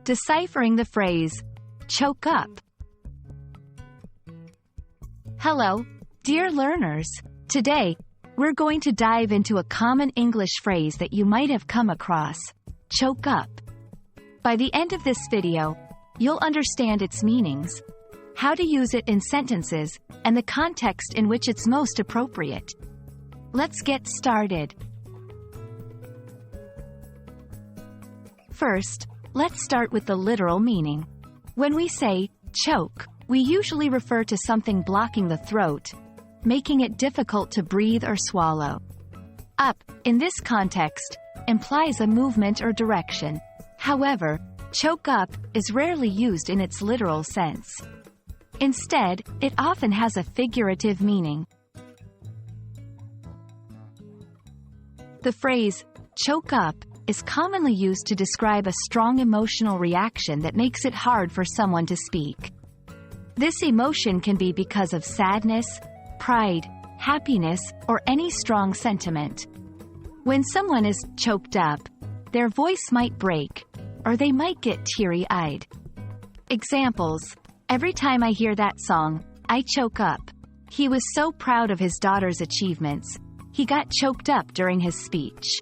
Deciphering the phrase, choke up. Hello, dear learners. Today, we're going to dive into a common English phrase that you might have come across, choke up. By the end of this video, you'll understand its meanings, how to use it in sentences, and the context in which it's most appropriate. Let's get started. First, let's start with the literal meaning. When we say choke, we usually refer to something blocking the throat, making it difficult to breathe or swallow. Up, in this context, implies a movement or direction. However, choke up is rarely used in its literal sense. Instead, it often has a figurative meaning. The phrase, choke up, is commonly used to describe a strong emotional reaction that makes it hard for someone to speak. This emotion can be because of sadness, pride, happiness, or any strong sentiment. When someone is choked up, their voice might break, or they might get teary-eyed. Examples: every time I hear that song, I choke up. He was so proud of his daughter's achievements, he got choked up during his speech.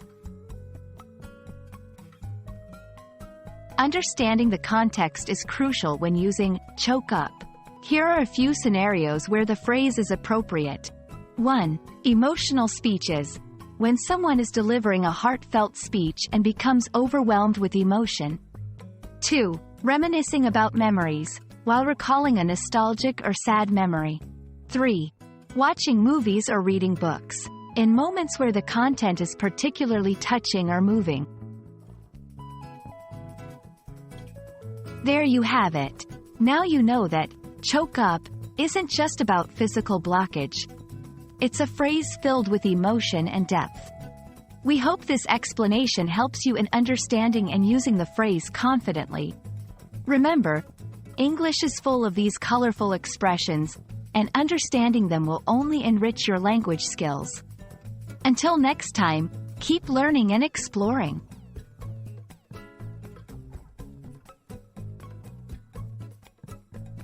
Understanding the context is crucial when using choke up. Here are a few scenarios where the phrase is appropriate. 1. Emotional speeches. When someone is delivering a heartfelt speech and becomes overwhelmed with emotion. 2. Reminiscing about memories, while recalling a nostalgic or sad memory. 3. Watching movies or reading books, in moments where the content is particularly touching or moving. There you have it. Now you know that choke up isn't just about physical blockage. It's a phrase filled with emotion and depth. We hope this explanation helps you in understanding and using the phrase confidently. Remember, English is full of these colorful expressions, and understanding them will only enrich your language skills. Until next time, keep learning and exploring.